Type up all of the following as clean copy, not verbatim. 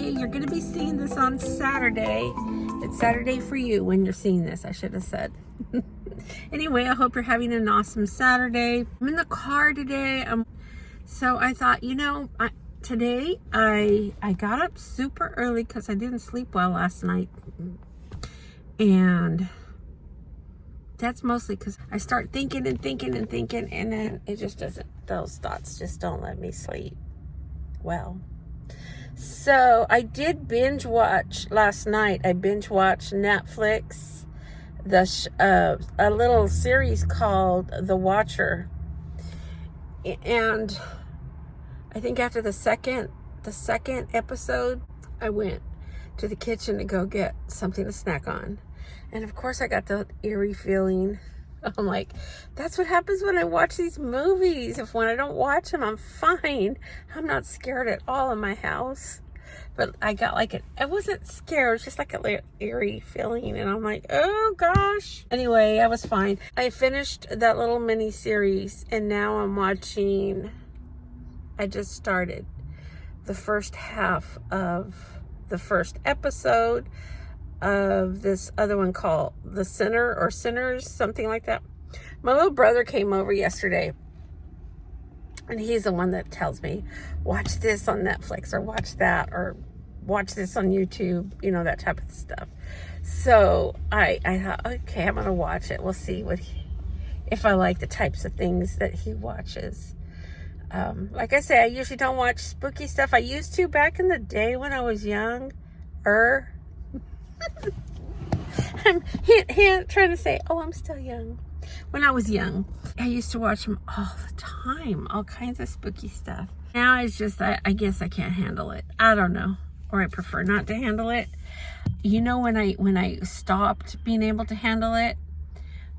Saturday. You're going to be seeing this on Saturday. It's Saturday for you when you're seeing this, I should have said. Anyway, I hope you're having an awesome Saturday. I'm in the car today. So I thought, today I got up super early because I didn't sleep well last night. And that's mostly because I start thinking and then it just doesn't, those thoughts just don't let me sleep well. So I did binge watch last night. I binge watched Netflix, a little series called The Watcher. And I think after the second episode, I went to the kitchen to go get something to snack on. And of course I got the eerie feeling. I'm like, that's what happens when I watch these movies. When I don't watch them, I'm fine. I'm not scared at all in my house. But I got I wasn't scared. It was just like a eerie feeling. And I'm like, oh gosh. Anyway, I was fine. I finished that little mini series and now I'm watching, I just started the first half of the first episode of this other one called The Sinner or Sinners, something like that. My little brother came over yesterday and he's the one that tells me, watch this on Netflix or watch that or watch this on YouTube, that type of stuff. So I thought, okay, I'm going to watch it. We'll see if I like the types of things that he watches. Like I say, I usually don't watch spooky stuff. I used to back in the day when I was young. I'm trying to say, I'm still young. When I was young, I used to watch them all the time, all kinds of spooky stuff. Now it's just, I guess I can't handle it. I don't know, or I prefer not to handle it. When I stopped being able to handle it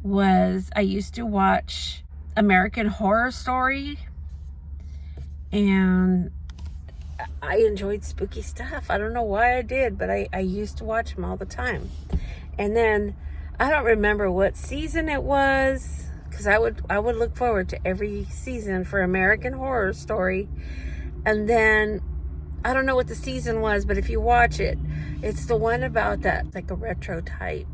was I used to watch American Horror Story, and I enjoyed spooky stuff. I don't know why I did, but I used to watch them all the time. And then I don't remember what season it was, because I would look forward to every season for American Horror Story. And then I don't know what the season was, but if you watch it, it's the one about that, like a retro type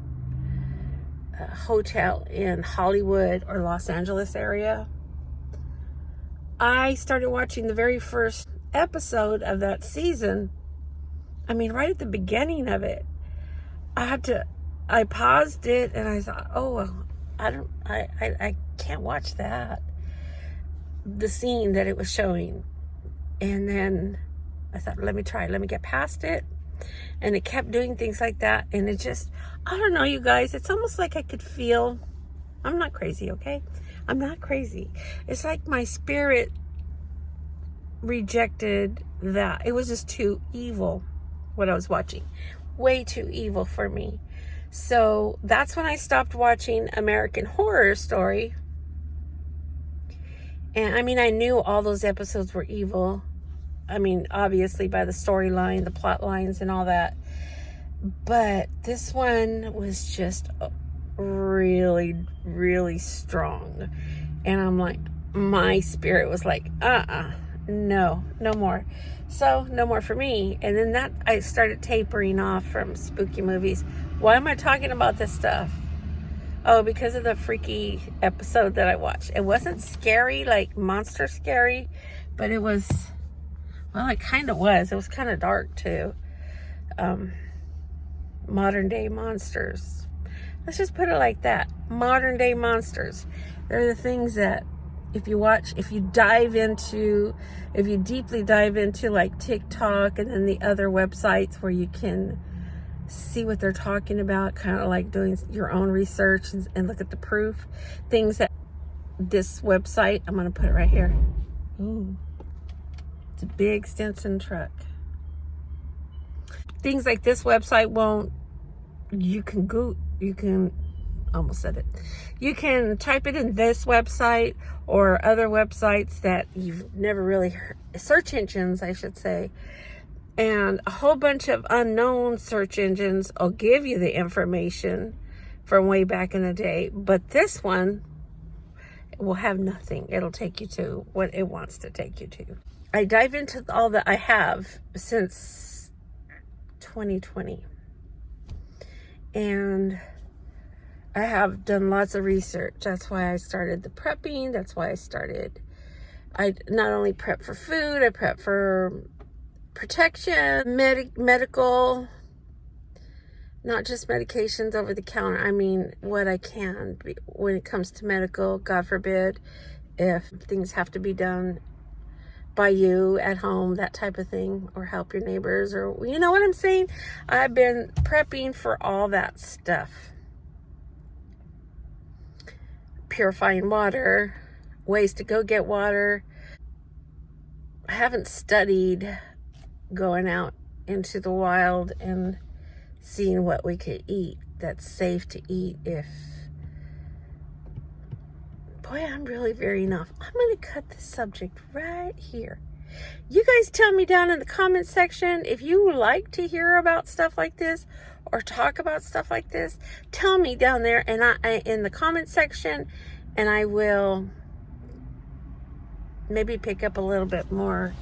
hotel in Hollywood or Los Angeles area. I started watching the very first episode of that season. I mean, right at the beginning of it, I paused it and I thought, I can't watch that. The scene that it was showing. And then I thought, let me get past it. And it kept doing things like that. And it just, I don't know, you guys, it's almost like I could feel, I'm not crazy, okay? I'm not crazy. It's like my spirit rejected that. It was just too evil, what I was watching. Way too evil for me. So that's when I stopped watching American Horror Story. And I mean, I knew all those episodes were evil. I mean, obviously by the storyline, the plot lines and all that. But this one was just really, really strong. And I'm like, my spirit was like, no more. So no more for me. And then that I started tapering off from spooky movies. Why am I talking about this stuff? Oh, because of the freaky episode that I watched. It wasn't scary, like monster scary, but it was, well, it kind of was. It was kind of dark too. Modern day monsters. Let's just put it like that. Modern day monsters. They're the things that if you deeply dive into like TikTok and then the other websites where you can see what they're talking about, kind of like doing your own research and look at the proof. Things that this website, I'm going to put it right here. Ooh, it's a big Stinson truck. Things like this website won't, you can almost said it. You can type it in this website or other websites that you've never really heard, search engines, I should say. And a whole bunch of unknown search engines will give you the information from way back in the day. But this one will have nothing. It'll take you to what it wants to take you to. I dive into all that I have since 2020. And I have done lots of research. That's why I started the prepping. That's why I not only prep for food, I prep for protection, medical, not just medications over the counter. I mean, what I can when it comes to medical, God forbid, if things have to be done by you at home, that type of thing, or help your neighbors, or you know what I'm saying? I've been prepping for all that stuff. Purifying water, ways to go get water. I haven't studied going out into the wild and seeing what we could eat that's safe to eat. Boy, I'm really veering off. I'm going to cut this subject right here. You guys tell me down in the comment section if you like to hear about stuff like this or talk about stuff like this. Tell me down there and I in the comment section, and I will maybe pick up a little bit more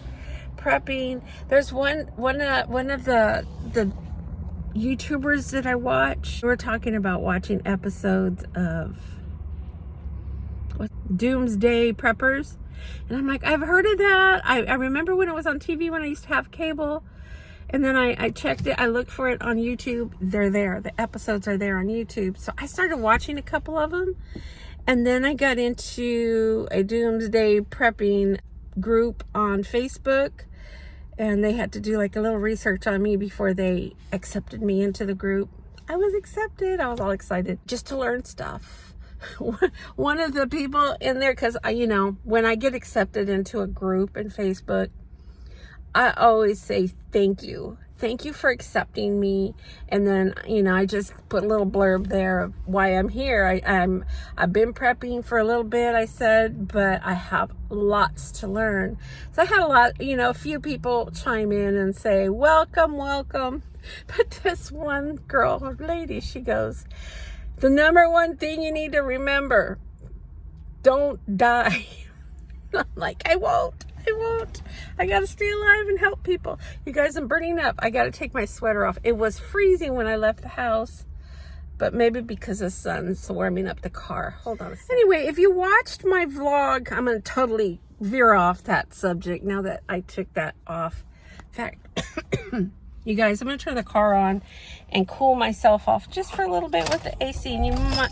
prepping. There's one of the YouTubers that I watch. We're talking about watching episodes of Doomsday Preppers. And I'm like, I've heard of that. I remember when it was on TV when I used to have cable. And then I checked it. I looked for it on YouTube. They're there. The episodes are there on YouTube. So I started watching a couple of them. And then I got into a Doomsday Prepping group on Facebook. And they had to do like a little research on me before they accepted me into the group. I was accepted. I was all excited just to learn stuff. One of the people in there, because when I get accepted into a group in Facebook, I always say thank you for accepting me. And then I just put a little blurb there of why I'm here. I've been prepping for a little bit, I said, but I have lots to learn. So I had a few people chime in and say welcome. But this one girl or lady, she goes, the number one thing you need to remember, don't die. I'm like, I won't. I gotta stay alive and help people. You guys, I'm burning up. I gotta take my sweater off. It was freezing when I left the house, but maybe because the sun's warming up the car. Hold on a second. Anyway, if you watched my vlog, I'm gonna totally veer off that subject now that I took that off. In fact, you guys, I'm gonna turn the car on and cool myself off just for a little bit with the AC, and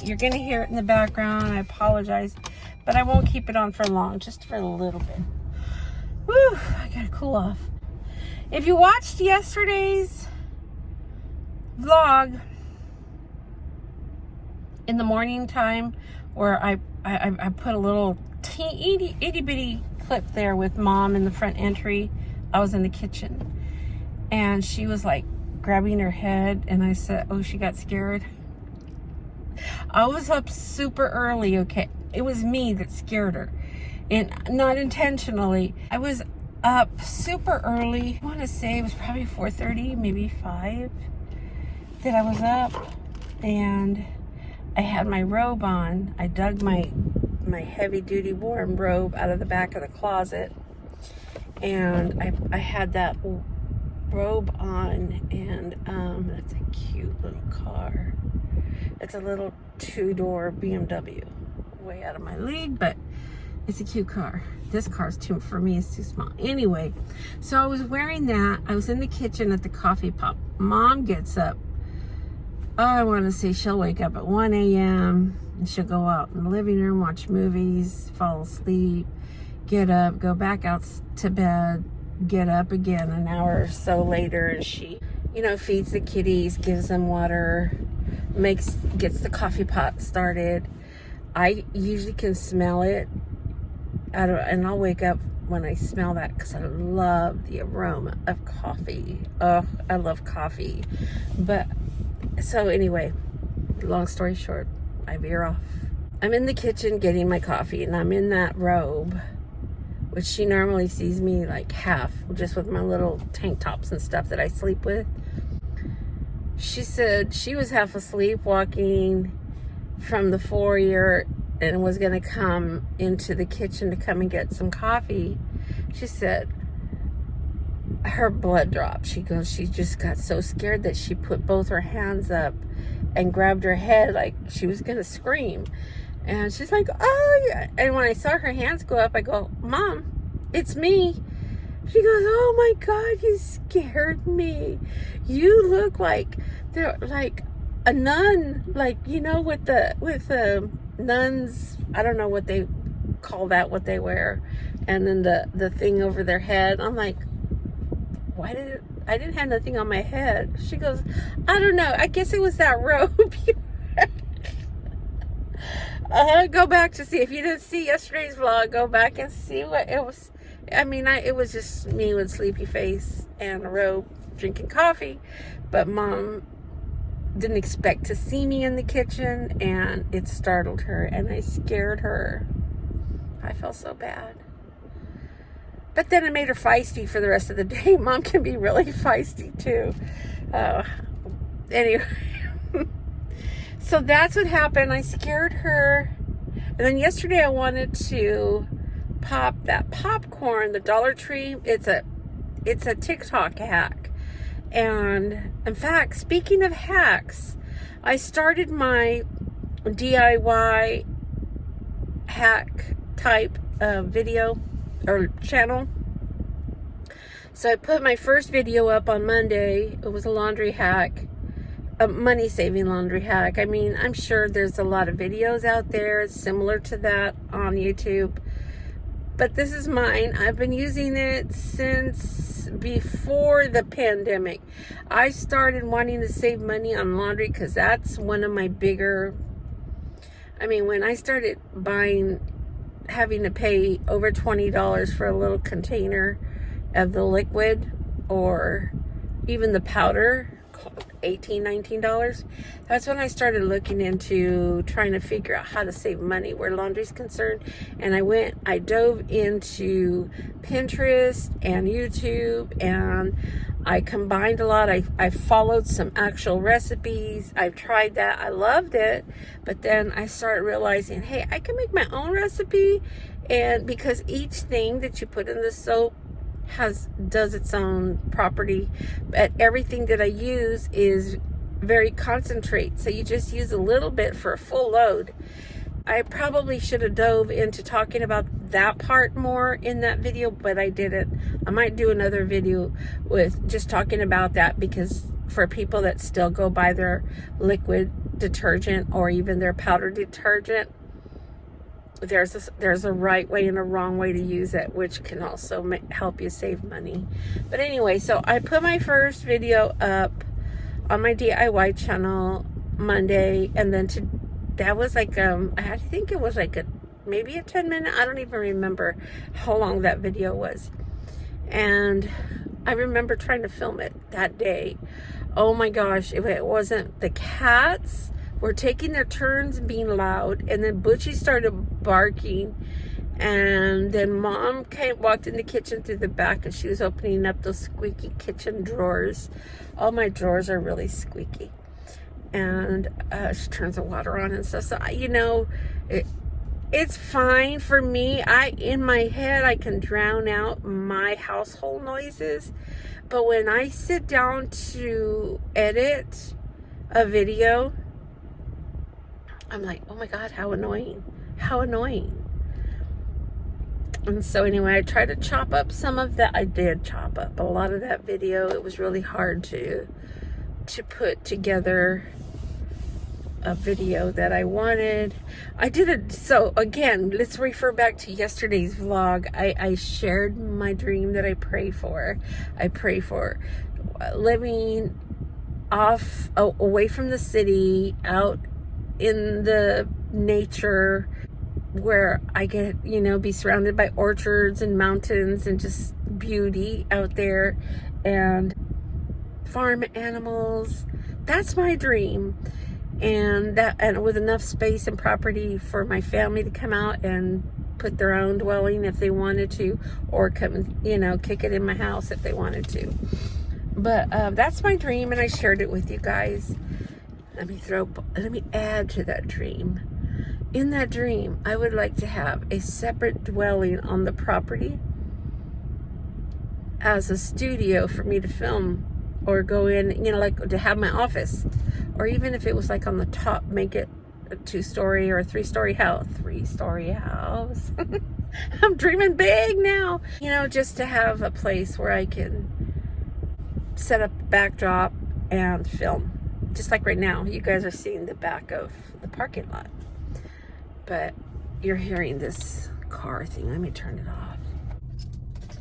you're gonna hear it in the background. I apologize, but I won't keep it on for long, just for a little bit. Whew, I gotta cool off. If you watched yesterday's vlog in the morning time, where I put a little itty bitty clip there with Mom in the front entry, I was in the kitchen. And she was like grabbing her head, and I said, oh, she got scared. I was up super early, okay? It was me that scared her, and not intentionally. I was up super early. I want to say it was probably 4:30, maybe 5 that I was up, and I had my robe on. I dug my heavy-duty warm robe out of the back of the closet, and I had that robe on, and that's a cute little car. It's a little 2-door BMW, way out of my league, but it's a cute car. This car's for me, it's too small. Anyway, so I was wearing that. I was in the kitchen at the coffee pot. Mom gets up. Oh, I want to say she'll wake up at 1 a.m. and she'll go out in the living room, watch movies, fall asleep, get up, go back out to bed, get up again an hour or so later, and she feeds the kitties, gives them water, gets the coffee pot started. I usually can smell it, and I'll wake up when I smell that, because I love the aroma of coffee. Oh, I love coffee. But so anyway, long story short, I veer off. I'm in the kitchen getting my coffee, and I'm in that robe, which she normally sees me like half, just with my little tank tops and stuff that I sleep with. She said she was half asleep walking from the foyer and was going to come into the kitchen to come and get some coffee. She said, her blood dropped. She goes, she just got so scared that she put both her hands up and grabbed her head like she was going to scream. And she's like, oh, yeah. And when I saw her hands go up, I go, Mom, it's me. She goes, oh my God, you scared me. You look like they're like a nun, like, you know, with the nuns, I don't know what they call that, what they wear, and then the thing over their head. I'm like, I didn't have nothing on my head. She goes, I don't know, I guess it was that robe. Go back to see, if you didn't see yesterday's vlog, go back and see what it was. I mean, it was just me with sleepy face and a robe drinking coffee, but Mom didn't expect to see me in the kitchen, and it startled her, and I scared her. I felt so bad. But then it made her feisty for the rest of the day. Mom can be really feisty too. Anyway. So that's what happened. I scared her. And then yesterday I wanted to pop that popcorn, the Dollar Tree. It's a TikTok hack. And in fact, speaking of hacks, I started my DIY hack type video or channel. So I put my first video up on Monday. It was a laundry hack. A money-saving laundry hack. I mean, I'm sure there's a lot of videos out there similar to that on YouTube, but this is mine. I've been using it since before the pandemic. I started wanting to save money on laundry because that's one of my bigger, I mean, when I started having to pay over $20 for a little container of the liquid or even the powder, $18, $19. That's when I started looking into trying to figure out how to save money where laundry's concerned. And I dove into Pinterest and YouTube, and I combined a lot. I followed some actual recipes. I've tried that. I loved it. But then I started realizing, hey, I can make my own recipe. And because each thing that you put in the soap does its own property, but everything that I use is very concentrate, so you just use a little bit for a full load. I probably should have dove into talking about that part more in that video, but I didn't. I might do another video with just talking about that, because for people that still go buy their liquid detergent or even their powder detergent, there's a right way and a wrong way to use it, which can also help you save money. But anyway, so I put my first video up on my DIY channel Monday, and then that was like I think it was like maybe a 10-minute, I don't even remember how long that video was. And I remember trying to film it that day. Oh my gosh, if it wasn't the cats were taking their turns being loud, and then Butchie started barking, and then Mom walked in the kitchen through the back, and she was opening up those squeaky kitchen drawers. All my drawers are really squeaky, and she turns the water on and stuff. So you know, it's fine for me. In my head I can drown out my household noises, but when I sit down to edit a video, I'm like, oh my God, how annoying. How annoying. And so anyway, I tried to chop up some of that. I did chop up a lot of that video. It was really hard to put together a video that I wanted. I did it. So again, let's refer back to yesterday's vlog. I shared my dream that I pray for. I pray for living away from the city, out in the nature, where I get, be surrounded by orchards and mountains and just beauty out there, and farm animals. That's my dream. And with enough space and property for my family to come out and put their own dwelling if they wanted to, or come, kick it in my house if they wanted to. But that's my dream, and I shared it with you guys. Let me add to that dream. In that dream, I would like to have a separate dwelling on the property as a studio for me to film or go in, you know, like to have my office, or even if it was like on the top, make it a 2-story or a 3-story house. 3-story house. I'm dreaming big now. You know, just to have a place where I can set up a backdrop and film. Just like right now, you guys are seeing the back of the parking lot. But you're hearing this car thing. Let me turn it off.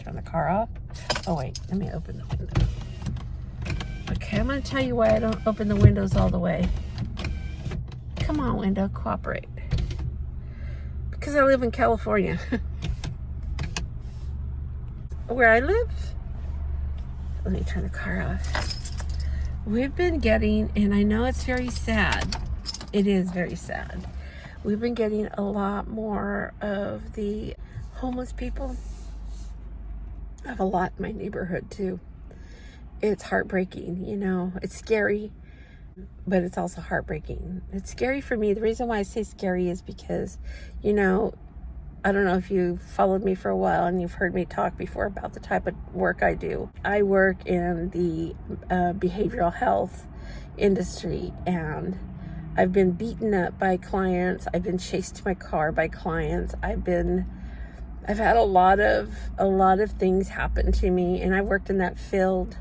Turn the car off. Oh wait, let me open the window. Okay, I'm gonna tell you why I don't open the windows all the way. Come on, window, cooperate. Because I live in California. Where I live, let me turn the car off. We've been getting, and I know it's very sad. It is very sad. We've been getting a lot more of the homeless people. I have a lot in my neighborhood too. It's heartbreaking, you know. It's scary, but it's also heartbreaking. It's scary for me. The reason why I say scary is because, you know, I don't know if you've followed me for a while and you've heard me talk before about the type of work I do. I work in the behavioral health industry, and I've been beaten up by clients. I've been chased to my car by clients. I've had a lot of things happen to me, and I worked in that field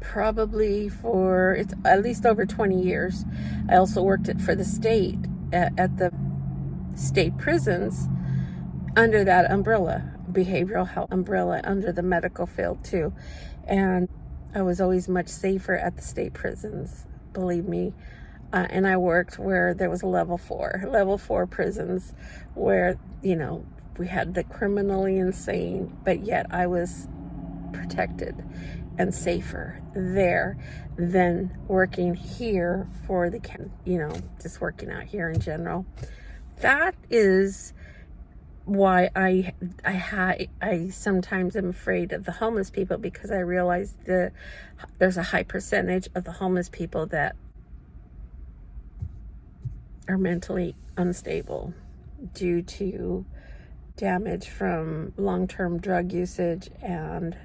probably for it's at least over 20 years. I also worked for the state at the state prisons under that umbrella, behavioral health umbrella, under the medical field too. And I was always much safer at the state prisons, believe me. And I worked where there was level 4 prisons where, you know, we had the criminally insane, but yet I was protected and safer there than working here for the, you know, just working out here in general. That is why I sometimes am afraid of the homeless people, because I realize there's a high percentage of the homeless people that are mentally unstable due to damage from long-term drug usage and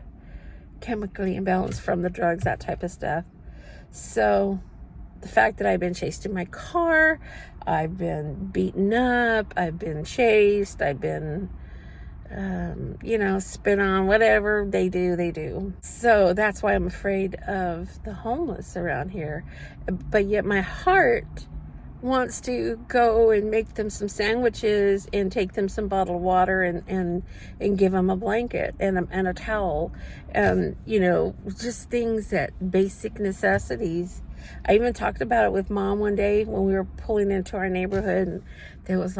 chemically imbalanced from the drugs, that type of stuff. So the fact that I've been chased in my car, I've been beaten up, I've been chased, I've been, you know, spit on, whatever they do. So that's why I'm afraid of the homeless around here. But yet my heart wants to go and make them some sandwiches and take them some bottled water and give them a blanket and a towel, and, you know, just things that basic necessities. I even talked about it with Mom one day when we were pulling into our neighborhood, and there was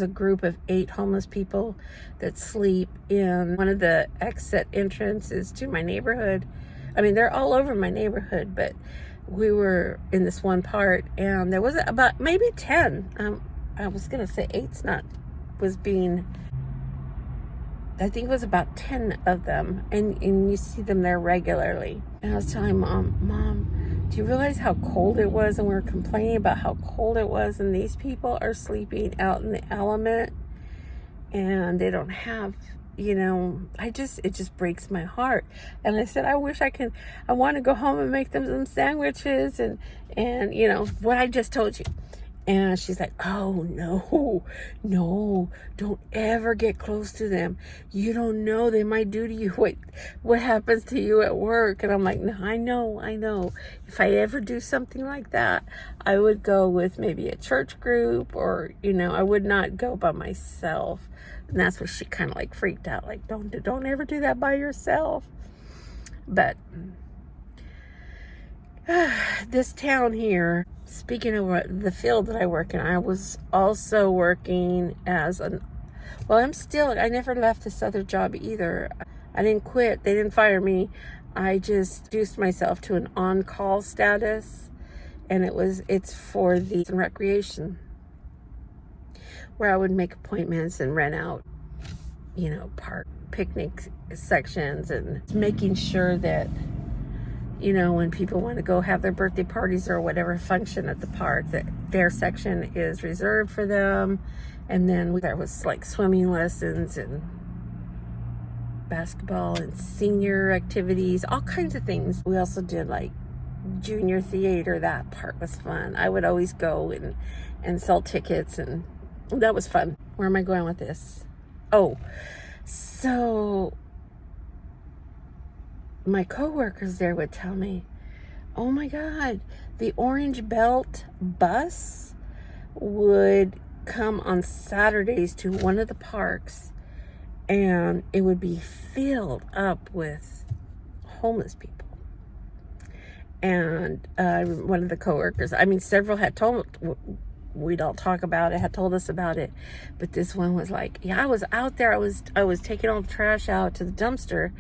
a group of 8 homeless people that sleep in one of the exit entrances to my neighborhood. I mean, they're all over my neighborhood, but we were in this one part, and there was about maybe 10. I was gonna say 8's I think it was about 10 of them, and you see them there regularly. And I was telling Mom, do you realize how cold it was? And we were complaining about how cold it was, and these people are sleeping out in the element, and they don't have, you know, it just breaks my heart. And I said, I want to go home and make them some sandwiches and, you know, what I just told you. And she's like, oh, no, don't ever get close to them. You don't know, they might do to you what happens to you at work. And I'm like, no, I know. If I ever do something like that, I would go with maybe a church group, or, you know, I would not go by myself. And that's what she kind of like freaked out, like, don't ever do that by yourself. But this town here, speaking of the field that I work in, I was also working as I never left this other job either. I didn't quit. They didn't fire me. I just reduced myself to an on-call status, and it's for the recreation, where I would make appointments and rent out, you know, park picnic sections, and making sure that, you know, when people want to go have their birthday parties or whatever function at the park, that their section is reserved for them. And then there was like swimming lessons and basketball and senior activities, all kinds of things. We also did like junior theater. That part was fun. I would always go and sell tickets, and that was fun. Where am I going with this? Oh, so my coworkers there would tell me, oh my God, the Orange Belt bus would come on Saturdays to one of the parks, and it would be filled up with homeless people. And one of the coworkers, I mean, several had told, we don't talk about it, had told us about it, but this one was like, yeah, I was out there, I was taking all the trash out to the dumpster,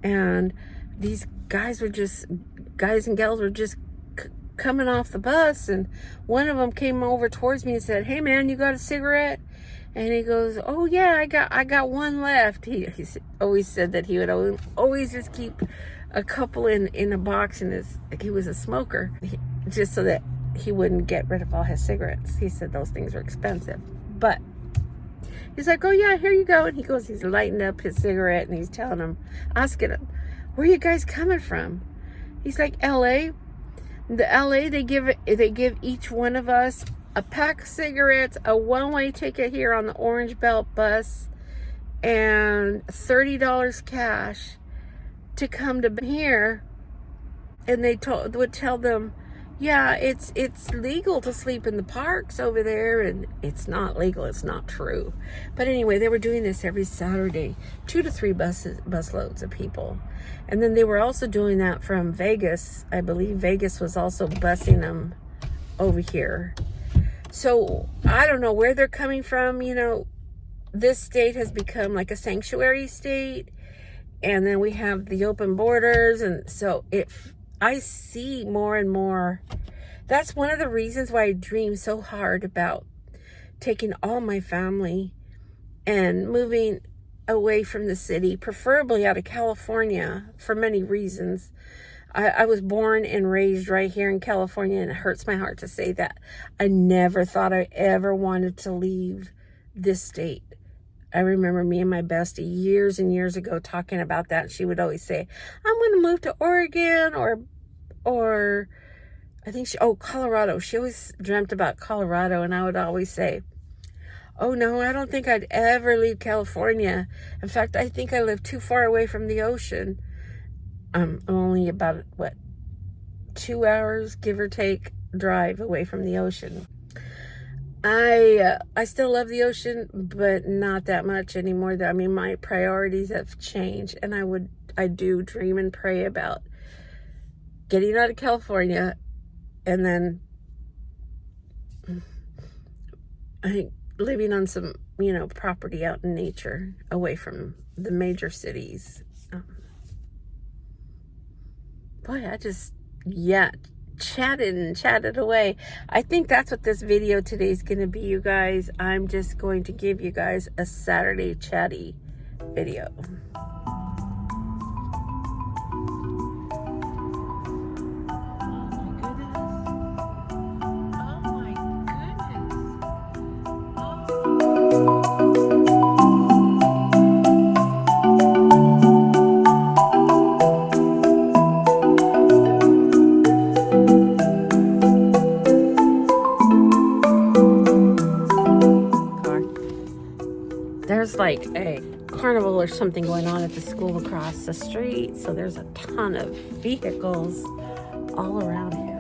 and these guys and gals were just coming off the bus, and one of them came over towards me and said, hey man, you got a cigarette? And he goes, oh yeah, I got one left. He always said that he would always just keep a couple in a box, and he was a smoker, just so that he wouldn't get rid of all his cigarettes. He said those things were expensive. But he's like, oh yeah, here you go. And he's lighting up his cigarette, and he's telling him, asking him, where are you guys coming from? He's like, LA. The LA, they give each one of us a pack of cigarettes, a one-way ticket here on the Orange Belt bus, and $30 cash to come to here. And they would tell them, yeah, it's legal to sleep in the parks over there, and it's not legal. It's not true. But anyway, they were doing this every Saturday, 2 to 3 bus loads of people. And then they were also doing that from Vegas. I believe Vegas was also busing them over here. So I don't know where they're coming from. You know, this state has become like a sanctuary state, and then we have the open borders, and so I see more and more. That's one of the reasons why I dream so hard about taking all my family and moving away from the city, preferably out of California, for many reasons. I was born and raised right here in California, and it hurts my heart to say that. I never thought I ever wanted to leave this state. I remember me and my bestie years and years ago talking about that. She would always say, I'm going to move to Oregon or I think Colorado. She always dreamt about Colorado, and I would always say, oh no, I don't think I'd ever leave California. In fact, I think I live too far away from the ocean. I'm only about, 2 hours, give or take, drive away from the ocean. I still love the ocean, but not that much anymore. I mean, my priorities have changed, and I do dream and pray about getting out of California, and then living on some, property out in nature, away from the major cities. Boy, I just, chatted away. I think that's what this video today is going to be, you guys. I'm just going to give you guys a Saturday chatty video. There's like a carnival or something going on at the school across the street, so there's a ton of vehicles all around here.